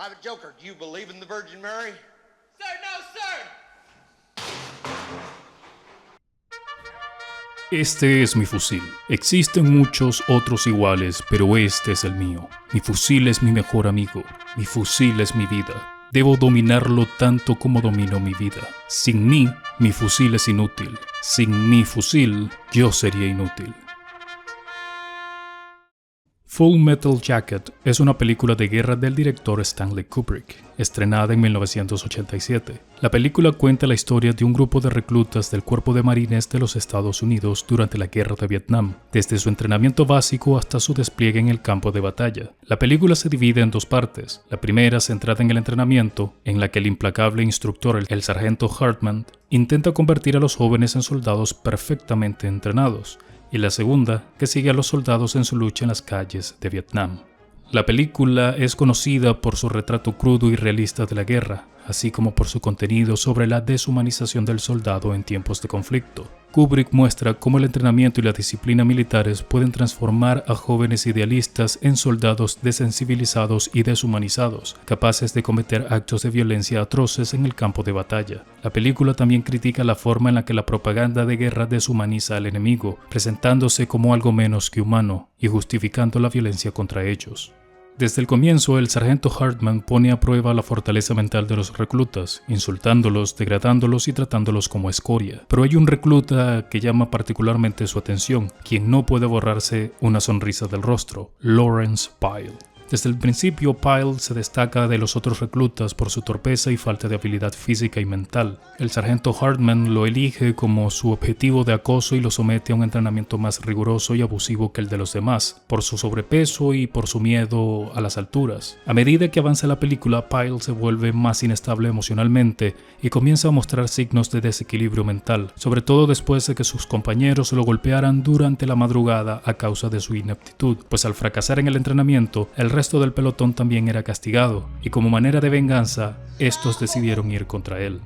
Private Joker, do you believe in the Virgin Mary? Sir, no, sir! Este es mi fusil. Existen muchos otros iguales, pero este es el mío. Mi fusil es mi mejor amigo. Mi fusil es mi vida. Debo dominarlo tanto como domino mi vida. Sin mí, mi fusil es inútil. Sin mi fusil, yo sería inútil. Full Metal Jacket es una película de guerra del director Stanley Kubrick, estrenada en 1987. La película cuenta la historia de un grupo de reclutas del Cuerpo de Marines de los Estados Unidos durante la Guerra de Vietnam, desde su entrenamiento básico hasta su despliegue en el campo de batalla. La película se divide en dos partes. La primera, centrada en el entrenamiento, en la que el implacable instructor, el sargento Hartman, intenta convertir a los jóvenes en soldados perfectamente entrenados, y la segunda, que sigue a los soldados en su lucha en las calles de Vietnam. La película es conocida por su retrato crudo y realista de la guerra, así como por su contenido sobre la deshumanización del soldado en tiempos de conflicto. Kubrick muestra cómo el entrenamiento y la disciplina militares pueden transformar a jóvenes idealistas en soldados desensibilizados y deshumanizados, capaces de cometer actos de violencia atroces en el campo de batalla. La película también critica la forma en la que la propaganda de guerra deshumaniza al enemigo, presentándose como algo menos que humano y justificando la violencia contra ellos. Desde el comienzo, el sargento Hartman pone a prueba la fortaleza mental de los reclutas, insultándolos, degradándolos y tratándolos como escoria. Pero hay un recluta que llama particularmente su atención, quien no puede borrarse una sonrisa del rostro: Lawrence Pyle. Desde el principio, Pyle se destaca de los otros reclutas por su torpeza y falta de habilidad física y mental. El sargento Hartman lo elige como su objetivo de acoso y lo somete a un entrenamiento más riguroso y abusivo que el de los demás, por su sobrepeso y por su miedo a las alturas. A medida que avanza la película, Pyle se vuelve más inestable emocionalmente y comienza a mostrar signos de desequilibrio mental, sobre todo después de que sus compañeros lo golpearan durante la madrugada a causa de su ineptitud, pues al fracasar en el entrenamiento, el resto del pelotón también era castigado, y como manera de venganza, estos decidieron ir contra él.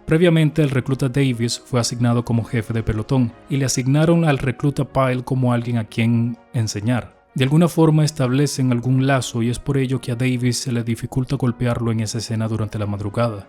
Previamente, el recluta Davis fue asignado como jefe de pelotón, y le asignaron al recluta Pyle como alguien a quien enseñar. De alguna forma establecen algún lazo, y es por ello que a Davis se le dificulta golpearlo en esa escena durante la madrugada.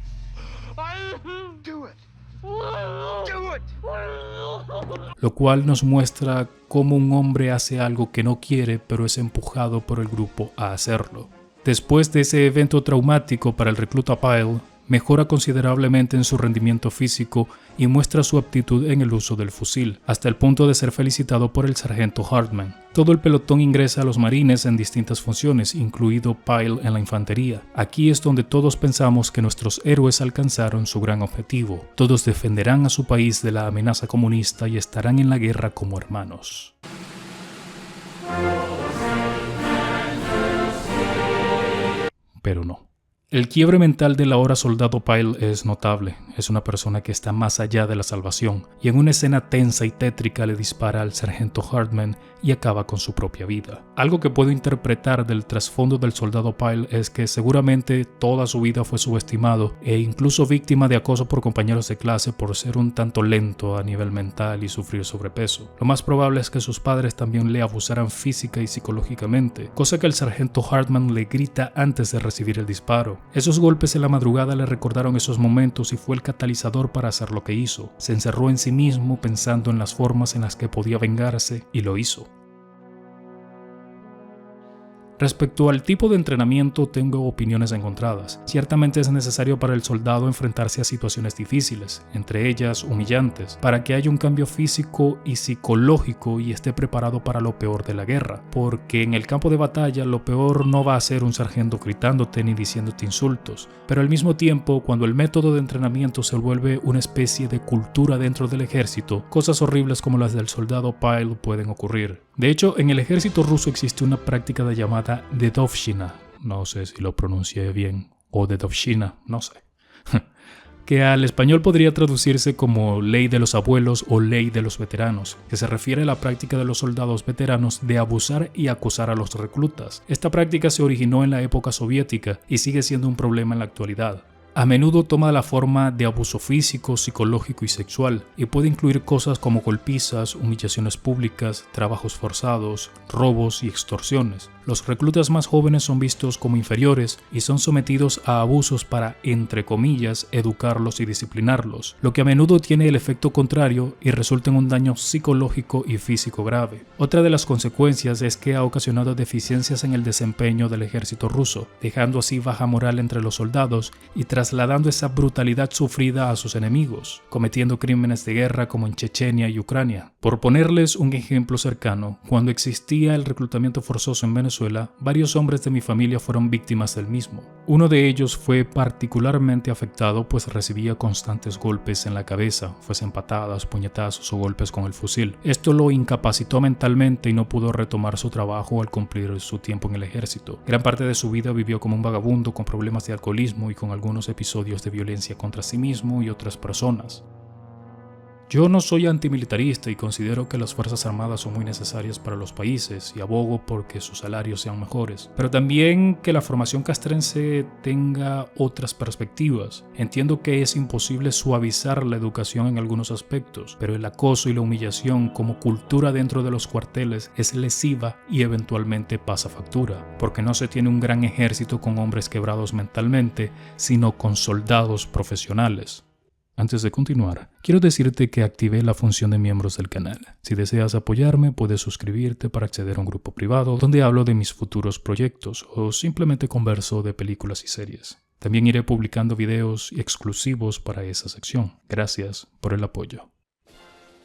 Lo cual nos muestra cómo un hombre hace algo que no quiere, pero es empujado por el grupo a hacerlo. Después de ese evento traumático para el recluta Pyle, mejora considerablemente en su rendimiento físico y muestra su aptitud en el uso del fusil, hasta el punto de ser felicitado por el sargento Hartman. Todo el pelotón ingresa a los marines en distintas funciones, incluido Pyle en la infantería. Aquí es donde todos pensamos que nuestros héroes alcanzaron su gran objetivo. Todos defenderán a su país de la amenaza comunista y estarán en la guerra como hermanos. Pero no. El quiebre mental del ahora soldado Pyle es notable. Es una persona que está más allá de la salvación, y en una escena tensa y tétrica le dispara al sargento Hartman y acaba con su propia vida. Algo que puedo interpretar del trasfondo del soldado Pyle es que seguramente toda su vida fue subestimado e incluso víctima de acoso por compañeros de clase por ser un tanto lento a nivel mental y sufrir sobrepeso. Lo más probable es que sus padres también le abusaran física y psicológicamente, cosa que el sargento Hartman le grita antes de recibir el disparo. Esos golpes en la madrugada le recordaron esos momentos y fue el catalizador para hacer lo que hizo. Se encerró en sí mismo pensando en las formas en las que podía vengarse y lo hizo. Respecto al tipo de entrenamiento, tengo opiniones encontradas. Ciertamente es necesario para el soldado enfrentarse a situaciones difíciles, entre ellas humillantes, para que haya un cambio físico y psicológico y esté preparado para lo peor de la guerra, porque en el campo de batalla lo peor no va a ser un sargento gritándote ni diciéndote insultos, pero al mismo tiempo, cuando el método de entrenamiento se vuelve una especie de cultura dentro del ejército, cosas horribles como las del soldado Pyle pueden ocurrir. De hecho, en el ejército ruso existe una práctica llamada Dedovshchina, no sé si lo pronuncié bien, o Dedovshchina, no sé, que al español podría traducirse como ley de los abuelos o ley de los veteranos, que se refiere a la práctica de los soldados veteranos de abusar y acosar a los reclutas. Esta práctica se originó en la época soviética y sigue siendo un problema en la actualidad. A menudo toma la forma de abuso físico, psicológico y sexual, y puede incluir cosas como golpizas, humillaciones públicas, trabajos forzados, robos y extorsiones. Los reclutas más jóvenes son vistos como inferiores y son sometidos a abusos para, entre comillas, educarlos y disciplinarlos, lo que a menudo tiene el efecto contrario y resulta en un daño psicológico y físico grave. Otra de las consecuencias es que ha ocasionado deficiencias en el desempeño del ejército ruso, dejando así baja moral entre los soldados y trasladando esa brutalidad sufrida a sus enemigos, cometiendo crímenes de guerra como en Chechenia y Ucrania. Por ponerles un ejemplo cercano, cuando existía el reclutamiento forzoso en Venezuela, varios hombres de mi familia fueron víctimas del mismo. Uno de ellos fue particularmente afectado pues recibía constantes golpes en la cabeza, fuesen patadas, puñetazos o golpes con el fusil. Esto lo incapacitó mentalmente y no pudo retomar su trabajo al cumplir su tiempo en el ejército. Gran parte de su vida vivió como un vagabundo con problemas de alcoholismo y con algunos episodios de violencia contra sí mismo y otras personas. Yo no soy antimilitarista y considero que las Fuerzas Armadas son muy necesarias para los países y abogo porque sus salarios sean mejores, pero también que la formación castrense tenga otras perspectivas. Entiendo que es imposible suavizar la educación en algunos aspectos, pero el acoso y la humillación como cultura dentro de los cuarteles es lesiva y eventualmente pasa factura, porque no se tiene un gran ejército con hombres quebrados mentalmente, sino con soldados profesionales. Antes de continuar, quiero decirte que activé la función de miembros del canal. Si deseas apoyarme, puedes suscribirte para acceder a un grupo privado donde hablo de mis futuros proyectos o simplemente converso de películas y series. También iré publicando videos exclusivos para esa sección. Gracias por el apoyo.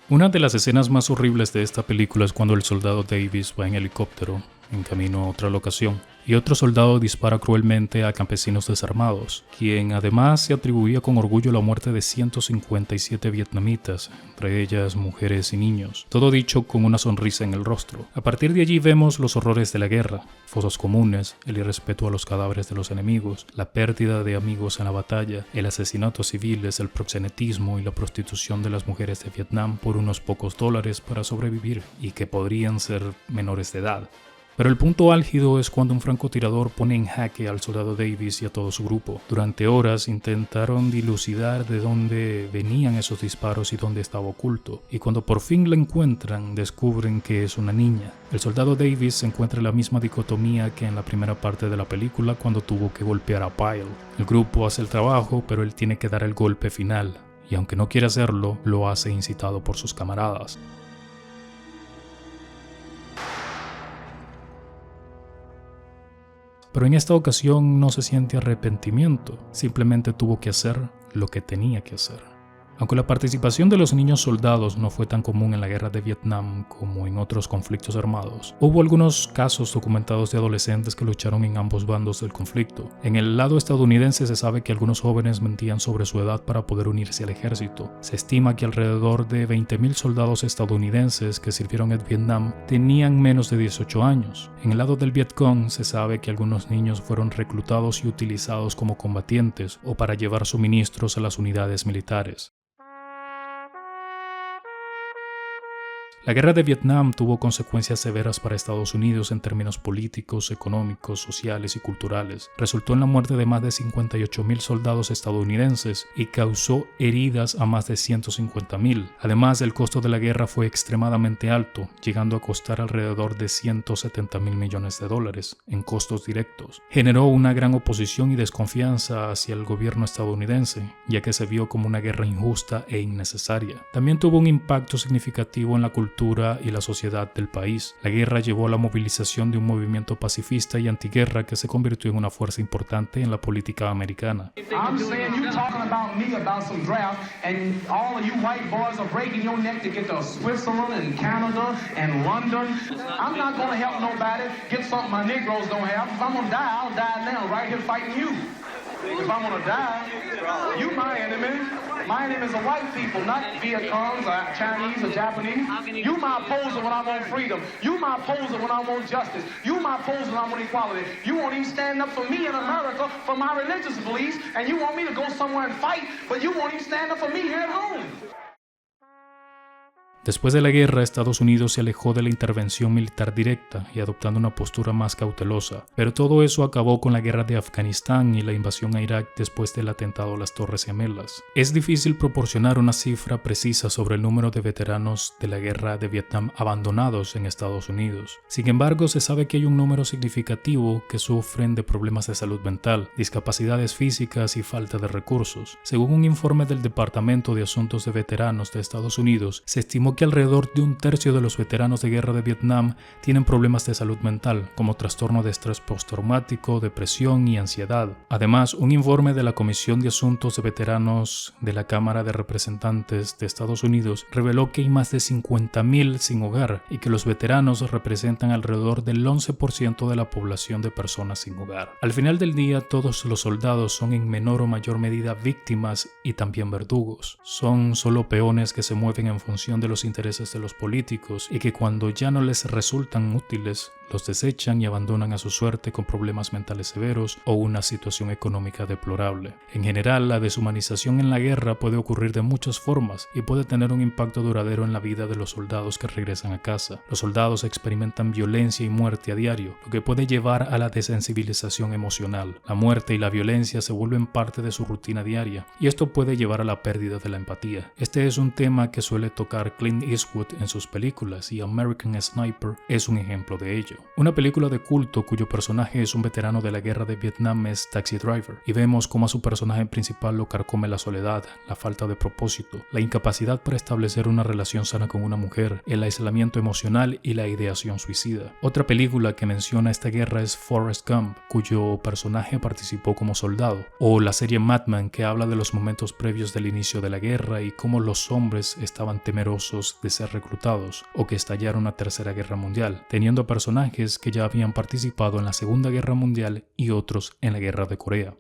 Una de las escenas más horribles de esta película es cuando el soldado Davis va en helicóptero en camino a otra locación y otro soldado dispara cruelmente a campesinos desarmados, quien además se atribuía con orgullo la muerte de 157 vietnamitas, entre ellas mujeres y niños, todo dicho con una sonrisa en el rostro. A partir de allí vemos los horrores de la guerra, fosas comunes, el irrespeto a los cadáveres de los enemigos, la pérdida de amigos en la batalla, el asesinato a civiles, el proxenetismo y la prostitución de las mujeres de Vietnam por unos pocos dólares para sobrevivir y que podrían ser menores de edad. Pero el punto álgido es cuando un francotirador pone en jaque al soldado Davis y a todo su grupo. Durante horas intentaron dilucidar de dónde venían esos disparos y dónde estaba oculto, y cuando por fin la encuentran, descubren que es una niña. El soldado Davis se encuentra en la misma dicotomía que en la primera parte de la película cuando tuvo que golpear a Pyle. El grupo hace el trabajo, pero él tiene que dar el golpe final, y aunque no quiere hacerlo, lo hace incitado por sus camaradas. Pero en esta ocasión no se siente arrepentimiento, simplemente tuvo que hacer lo que tenía que hacer. Aunque la participación de los niños soldados no fue tan común en la guerra de Vietnam como en otros conflictos armados, hubo algunos casos documentados de adolescentes que lucharon en ambos bandos del conflicto. En el lado estadounidense se sabe que algunos jóvenes mentían sobre su edad para poder unirse al ejército. Se estima que alrededor de 20,000 soldados estadounidenses que sirvieron en Vietnam tenían menos de 18 años. En el lado del Vietcong se sabe que algunos niños fueron reclutados y utilizados como combatientes o para llevar suministros a las unidades militares. La guerra de Vietnam tuvo consecuencias severas para Estados Unidos en términos políticos, económicos, sociales y culturales. Resultó en la muerte de más de 58,000 soldados estadounidenses y causó heridas a más de 150,000. Además, el costo de la guerra fue extremadamente alto, llegando a costar alrededor de 170,000 millones de dólares en costos directos. Generó una gran oposición y desconfianza hacia el gobierno estadounidense, ya que se vio como una guerra injusta e innecesaria. También tuvo un impacto significativo en la cultura y la sociedad del país. La guerra llevó a la movilización de un movimiento pacifista y antiguerra que se convirtió en una fuerza importante en la política americana. I'm saying you talking about me about some draft and all of you white boys are breaking your neck to get to Switzerland and Canada and London. I'm not going to help nobody get something my Negroes don't have. If I'm going to die, I'll die now right here fighting you. If I'm going to die, you my enemy. My enemy is the white people, not Viet Congs or Chinese or Japanese. You my opposer when I want freedom. You my opposer when I want justice. You my opposer when I want equality. You won't even stand up for me in America for my religious beliefs, and you want me to go somewhere and fight, but you won't even stand up for me here at home. Después de la guerra, Estados Unidos se alejó de la intervención militar directa y adoptando una postura más cautelosa, pero todo eso acabó con la guerra de Afganistán y la invasión a Irak después del atentado a las Torres Gemelas. Es difícil proporcionar una cifra precisa sobre el número de veteranos de la guerra de Vietnam abandonados en Estados Unidos. Sin embargo, se sabe que hay un número significativo que sufren de problemas de salud mental, discapacidades físicas y falta de recursos. Según un informe del Departamento de Asuntos de Veteranos de Estados Unidos, se estimó que alrededor de un tercio de los veteranos de guerra de Vietnam tienen problemas de salud mental, como trastorno de estrés postraumático, depresión y ansiedad. Además, un informe de la Comisión de Asuntos de Veteranos de la Cámara de Representantes de Estados Unidos reveló que hay más de 50,000 sin hogar y que los veteranos representan alrededor del 11% de la población de personas sin hogar. Al final del día, todos los soldados son en menor o mayor medida víctimas y también verdugos. Son solo peones que se mueven en función de los intereses de los políticos y que cuando ya no les resultan útiles, los desechan y abandonan a su suerte con problemas mentales severos o una situación económica deplorable. En general, la deshumanización en la guerra puede ocurrir de muchas formas y puede tener un impacto duradero en la vida de los soldados que regresan a casa. Los soldados experimentan violencia y muerte a diario, lo que puede llevar a la desensibilización emocional. La muerte y la violencia se vuelven parte de su rutina diaria y esto puede llevar a la pérdida de la empatía. Este es un tema que suele tocar Clint Eastwood en sus películas y American Sniper es un ejemplo de ello. Una película de culto cuyo personaje es un veterano de la guerra de Vietnam es Taxi Driver, y vemos cómo a su personaje principal lo carcome la soledad, la falta de propósito, la incapacidad para establecer una relación sana con una mujer, el aislamiento emocional y la ideación suicida. Otra película que menciona esta guerra es Forrest Gump, cuyo personaje participó como soldado, o la serie Mad Men, que habla de los momentos previos del inicio de la guerra y cómo los hombres estaban temerosos de ser reclutados o que estallara una tercera guerra mundial, teniendo personajes que ya habían participado en la Segunda Guerra Mundial y otros en la Guerra de Corea.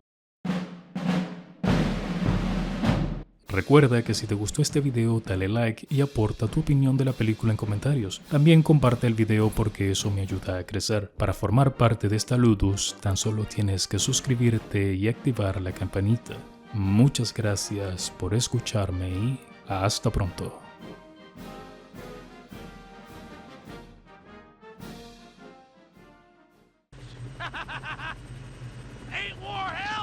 Recuerda que si te gustó este video, dale like y aporta tu opinión de la película en comentarios. También comparte el video porque eso me ayuda a crecer. Para formar parte de esta Ludus, tan solo tienes que suscribirte y activar la campanita. Muchas gracias por escucharme y hasta pronto. Ain't war hell?